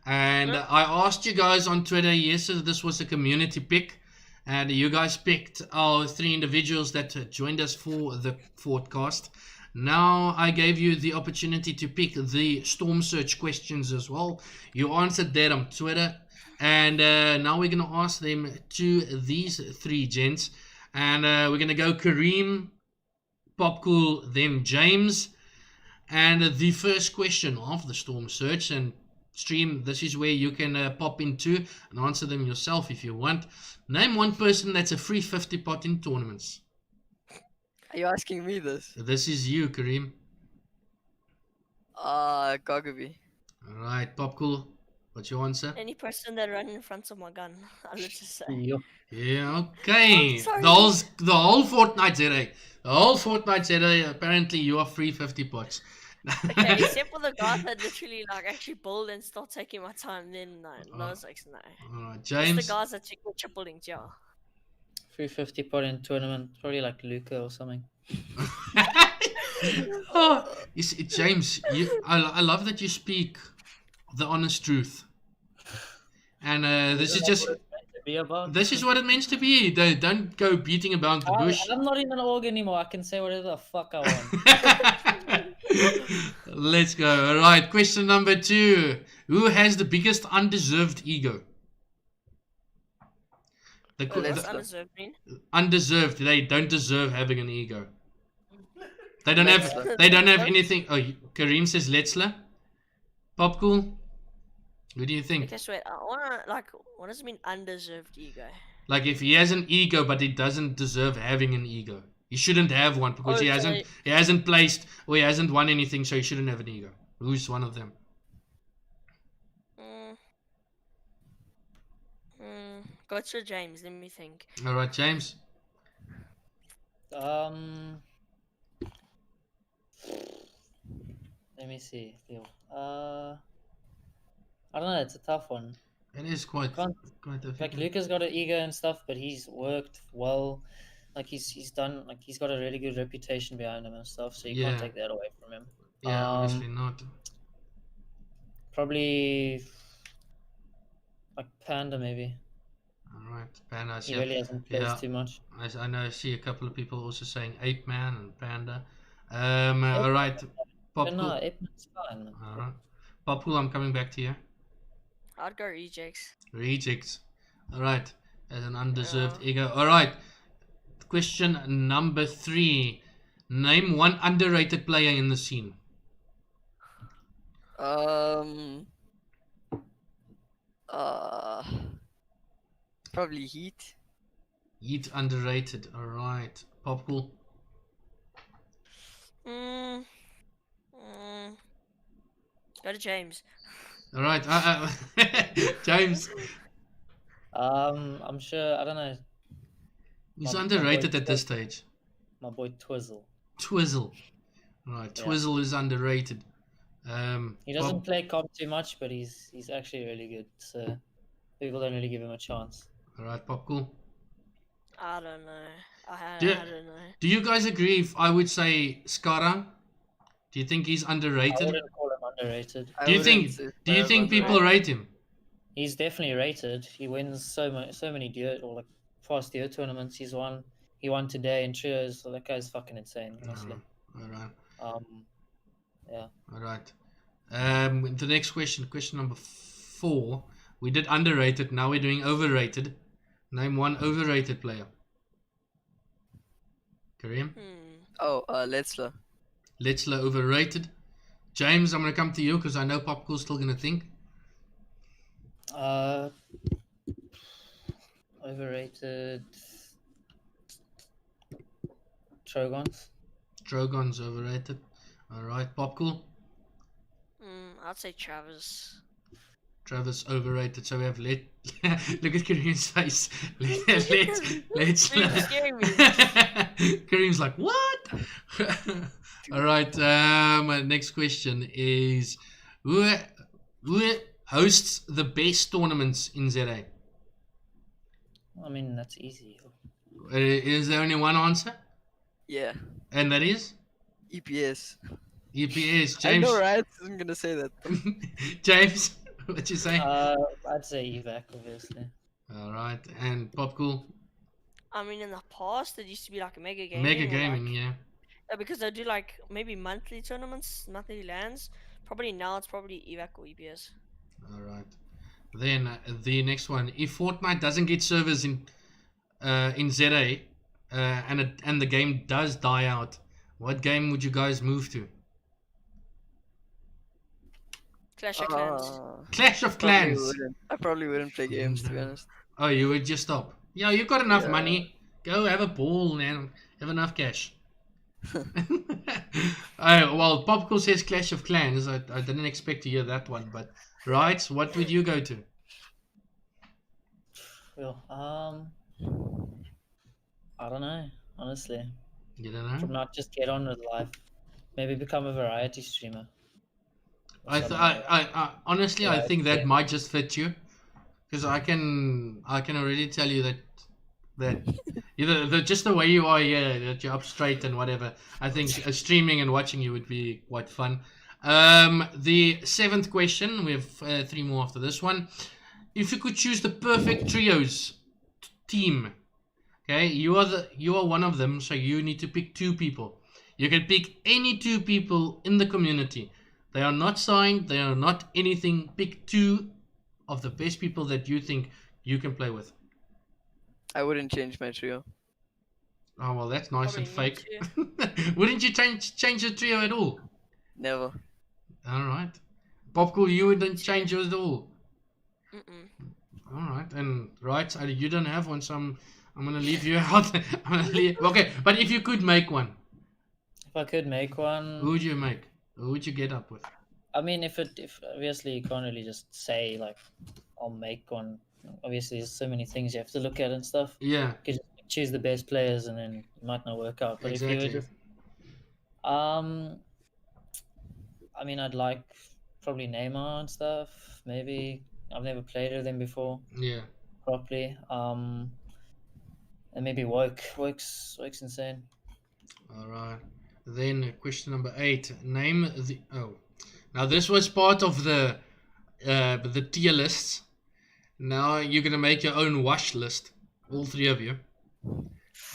And I asked you guys on Twitter yesterday, this was a community pick. And you guys picked our 3 individuals that joined us for the Fortcast. Now I gave you the opportunity to pick the Storm Surge questions as well. You answered that on Twitter. And now we're going to ask them to these 3 gents. And we're going to go Kareem, PopCool, then James. And the first question of the Storm Surge, and stream, this is where you can pop into and answer them yourself if you want. Name one person that's a free 50 pot in tournaments. Are you asking me this? This is you, Kareem. Gogaby. Alright, PopCool, what's your answer? Any person that ran in front of my gun, I'll just say. Yup. Yeah, okay. Sorry. The whole Fortnite ZA. The whole Fortnite ZA, apparently you are free 50 pots. Okay, except for the guys that literally actually build and start taking my time, then no, it's like no. Alright, It's James. the guys that take the triple links, yeah. 350 pot in tournament, probably like Luca or something. Oh, you see, James, I love that you speak the honest truth. And this is just Be about. this is what it means to be. Don't go beating about the bush. I'm not in an org anymore. I can say whatever the fuck I want. Let's go. All right, question number 2. Who has the biggest undeserved ego? Well, that's The undeserved mean. undeserved. They don't deserve having an ego. They don't have. They don't have anything. Oh, Kareem says Letzler. PopCool. What do you think? Okay, so wait, I wanna what does it mean undeserved ego? Like if he has an ego, but he doesn't deserve having an ego. He shouldn't have one because Oh, he hasn't placed or he hasn't won anything, so he shouldn't have an ego. Who's one of them? Go to James. Let me think. All right, James. Let me see. I don't know. It's a tough one. It is quite Like difficult. Luca's got an ego and stuff, but he's worked well. Like he's done. Like he's got a really good reputation behind him and stuff. So you can't Yeah. take that away from him. Yeah, obviously not. Probably like Panda maybe. All right, Panda. He really hasn't placed too much. I know. I see a couple of people also saying Ape Man and Panda. All right, But no, PopCool. it's fine. Man. All right, PopCool. I'm coming back to you. I'd go rejects. Rejects. All right, as an undeserved ego. All right. Question number 3. Name one underrated player in the scene. Probably Heat. Heat underrated. All right, PopCool. Go to James. All right, James. I'm sure. I don't know. He's My underrated boy at this stage. My boy Twizzle. Twizzle. Right, Yeah. Twizzle is underrated. He doesn't play comp too much, but he's actually really good. So people don't really give him a chance. All right, PopCool. I don't know. I Do- don't know. Do you guys agree if I would say Skara? Do you think he's I underrated? wouldn't call him underrated. Do you think people rate him? He's definitely rated. He wins so many duo or like fast duo tournaments. He won today in trios. So that guy's fucking insane, honestly. All right. Yeah. All right. The next question number 4. We did underrated. Now we're doing overrated. Name one overrated player. Kareem? Letzler. Letzler overrated. James, I'm gonna come to you because I know PopCool's still gonna think. Overrated. Trogons. Drogon's overrated. All right, PopCool. I'd say Travis. Travis overrated. So we have look at Kareem's face. Let's Scary me. Kareem's like, what? All right. Next question is who hosts the best tournaments in ZA? I mean, that's easy. Is there only one answer? Yeah. And that is EPS. EPS. James. I know, right? I'm gonna say that. James, what you say? I'd say evac, obviously. All right, and PopCool. I mean, in the past, it used to be like a mega gaming. Mega or, gaming, like, yeah. because they do like maybe monthly tournaments, monthly lands. Probably now it's probably evac or EPS. All right. Then the next one: if Fortnite doesn't get servers in ZA, and the game does die out, what game would you guys move to? Clash of Clans. Clash of Clans. I probably wouldn't play games, to be honest. Oh, you would just stop. Yeah, you got enough Yeah. money. Go have a ball, man. Have enough cash. Oh, well, PopCool says Clash of Clans. I didn't expect to hear that one, but right, what would you go to? Well, I don't know, honestly. You don't know? Not just get on with life. Maybe become a variety streamer. I honestly, I Yeah, think that yeah. might just fit you, because I can already tell you that just the way you are here, that you're up straight and whatever. I think streaming and watching you would be quite fun. The 7th question, we have 3 more after this one. If you could choose the perfect trios team, okay, you are one of them, so you need to pick 2 people. You can pick any 2 people in the community. They are not signed, they are not anything. Pick 2 of the best people that you think you can play with. I wouldn't change my trio. Oh, well, that's nice Probably and me fake. Wouldn't you change the trio at all? Never. All right. PopCool, you wouldn't change yours at all? Mm-mm. All right, and right, you don't have one, so I'm gonna leave you out. I'm gonna leave. Okay, but if you could make one, If I could make who one, would you make? Who would you get up with? I mean, if obviously you can't really just say like I'll make one. Obviously, there's so many things you have to look at and stuff. Yeah, You could just choose the best players, and then it might not work out. But if you were exactly. just, I mean, I'd like probably Neymar and stuff. Maybe I've never played with him before Yeah. properly. And maybe Woke's insane. All right. Then question number 8. Name the. Oh, now this was part of the tier lists. Now you're gonna make your own wash list, all 3 of you.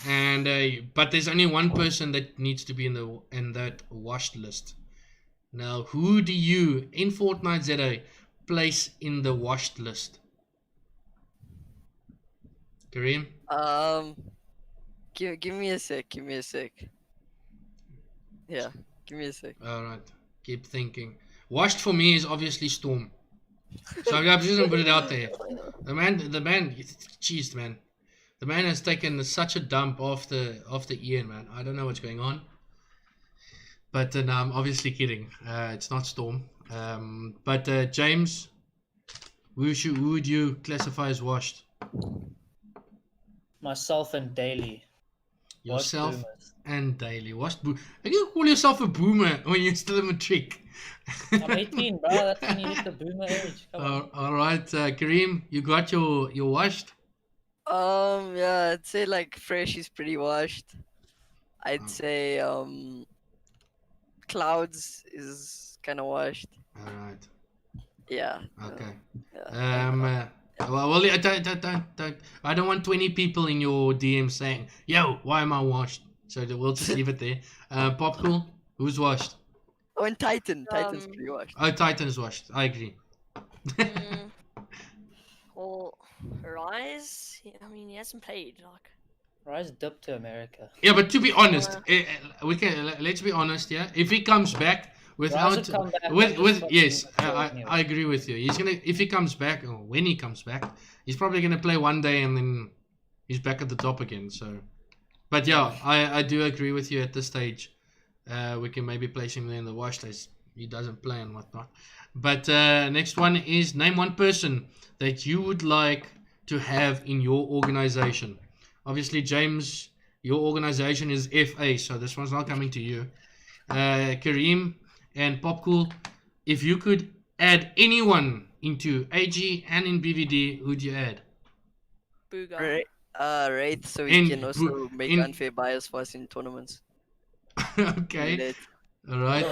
And but there's only one person that needs to be in that washed list. Now, who do you in Fortnite ZA place in the washed list? Kareem? Give me a sec. Give me a sec. Yeah, give me a sec. All right. Keep thinking. Washed for me is obviously Storm. So I'm just gonna put it out there. The man, jeez, man. The man has taken such a dump after Ian, man. I don't know what's going on. But no, I'm obviously kidding. It's not Storm. But James, who would you classify as washed? Myself and Daily. Washed Yourself boomers. and Daily. Washed How do you call yourself a boomer when you're still a matric? I'm 18, bro. That's when you hit the boomer age. Come on. All right, Kareem, you got your washed? Yeah, I'd say like Fresh is pretty washed. I'd Oh. say Clouds is kind of washed. All right. Yeah. Okay. Yeah. Well, don't. I don't want 20 people in your DM saying, "Yo, why am I washed?" So we'll just leave it there. PopCool, who's washed? Oh, and Titan's Um, pretty washed. Oh, Titan's washed. I agree. Mm, or Rise. I mean, he hasn't played. Like, Rise dipped to America. Yeah, but to be honest, let's be honest. Yeah, if he comes back without would come back with and just yes, fucking go anyway. I agree with you. He's gonna if he comes back or when he comes back, he's probably gonna play one day and then he's back at the top again. So, but yeah, I do agree with you at this stage. We can maybe place him there in the wash list. He doesn't play and whatnot. But next one is name one person that you would like to have in your organization. Obviously, James, your organization is FA, so this one's not coming to you. Kareem and PopCool, if you could add anyone into AG and in BVD, who'd you add? Booga. Right. So In we can also Bru- make in- unfair bias for us in tournaments. Okay, Lit. all right.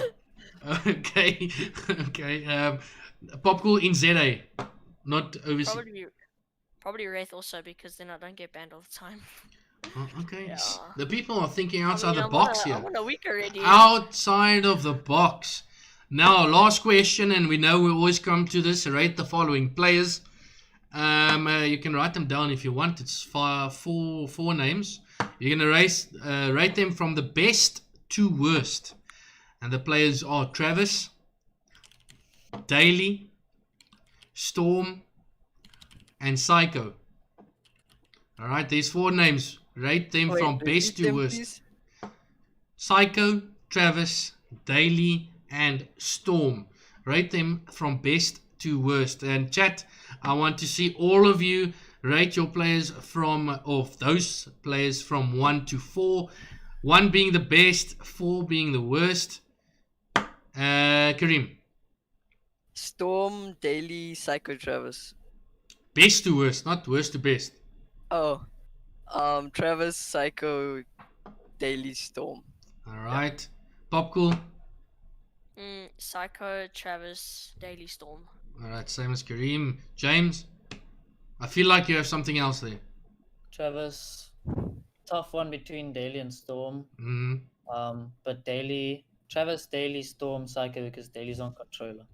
Okay, okay. PopCool in ZA, not overseas. Probably Wraith also because then I don't get banned all the time. Oh, okay, Yeah. the people are thinking I outside mean, the box here. I'm on a week already. Outside of the box. Now, last question, and we know we always come to this. Rate the following players. You can write them down if you want. It's four names. You're gonna rate them from the best to worst, and the players are Travis, Daily, Storm, and Psycho. All right, these 4 names. Rate them Wait, from repeat best to them, worst. please. Psycho, Travis, Daily, and Storm. Rate them from best to worst. And chat, I want to see all of you rate your players those players from 1 to 4. 1 being the best, 4 being the worst. Kareem, Storm, Daily, Psycho, Travis. best to worst, not worst to best. Oh, Travis, Psycho, Daily, Storm. All right. PopCool. Psycho, Travis, Daily Storm. All right, same as Kareem. James, I feel like you have something else there. Travis, tough one between Daily and Storm. But Travis, Daily, Storm, Psycho because Daily's on controller.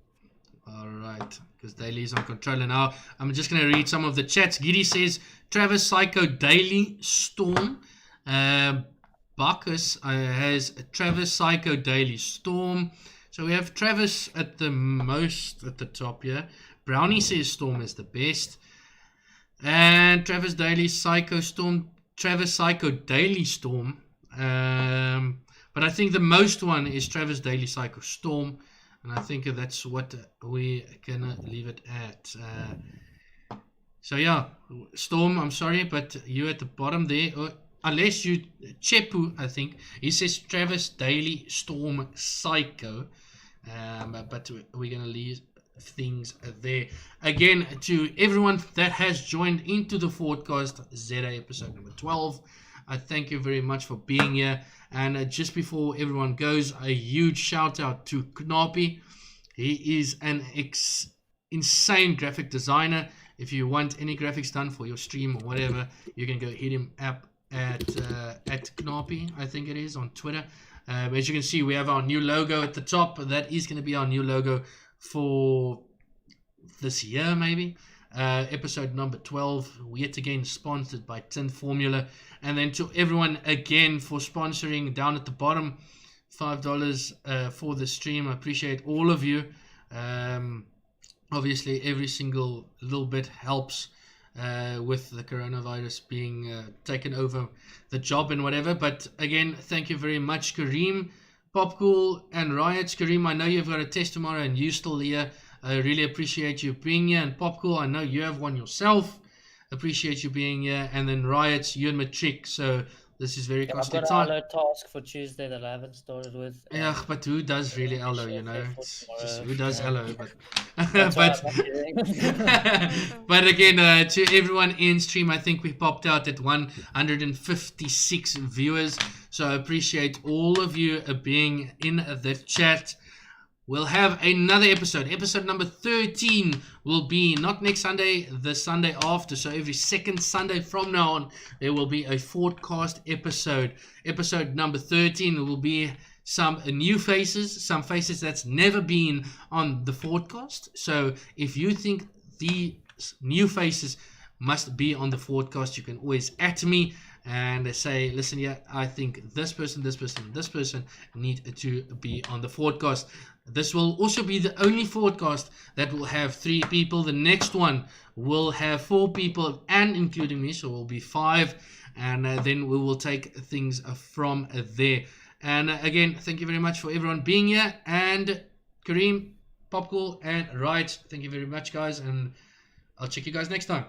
All right, because Daily's on controller now. I'm just going to read some of the chats. Giddy says Travis, Psycho, Daily, Storm. Bacchus has Travis, Psycho, Daily, Storm. So we have Travis at the top here. Brownie says Storm is the best. And Travis Daily Psycho Storm. Travis Psycho Daily Storm. But I think the most one is Travis Daily Psycho Storm. And I think that's what we're gonna leave it at. So yeah, Storm, I'm sorry, but you at the bottom there. Unless you, Chepu, I think. He says Travis Daily Storm Psycho. But we're gonna leave things there. Again, to everyone that has joined into the FortcastZA episode number 12, I thank you very much for being here. And just before everyone goes, a huge shout out to Knappy. He is an insane graphic designer. If you want any graphics done for your stream or whatever, you can go hit him up at Knappy, I think it is, on Twitter. As you can see, we have our new logo at the top. That is going to be our new logo for this year, maybe. Episode number 12, yet again sponsored by Tin Formula. And then to everyone again for sponsoring down at the bottom, $5 for the stream. I appreciate all of you. Obviously, every single little bit helps with the coronavirus being taken over the job and whatever. But again, thank you very much, Kareem, PopCool, and Riots. Kareem, I know you've got a test tomorrow and you're still here. I really appreciate you being here. And PopCool, I know you have one yourself. Appreciate you being here. And then Riots, you and Matrick. So this is very costly I've time. got a task for Tuesday that I haven't started with. Yeah, but who does really Hello, you know? It's just, who does Hello? But, That's why but, I'm not doing. but again, to everyone in stream, I think we popped out at 156 viewers. So I appreciate all of you being in the chat. We'll have another episode. Episode number 13 will be not next Sunday, the Sunday after. So every second Sunday from now on, there will be a Fortcast episode. Episode number 13 will be some new faces, some faces that's never been on the Fortcast. So if you think the new faces must be on the Fortcast, you can always at me and say, listen, yeah, I think this person, this person, this person need to be on the Fortcast. This will also be the only Fortcast that will have 3 people. The next one will have 4 people, and including me, so it will be 5. And then we will take things from there. And again, thank you very much for everyone being here. And Kareem, PopCool, and Riots, thank you very much, guys. And I'll check you guys next time.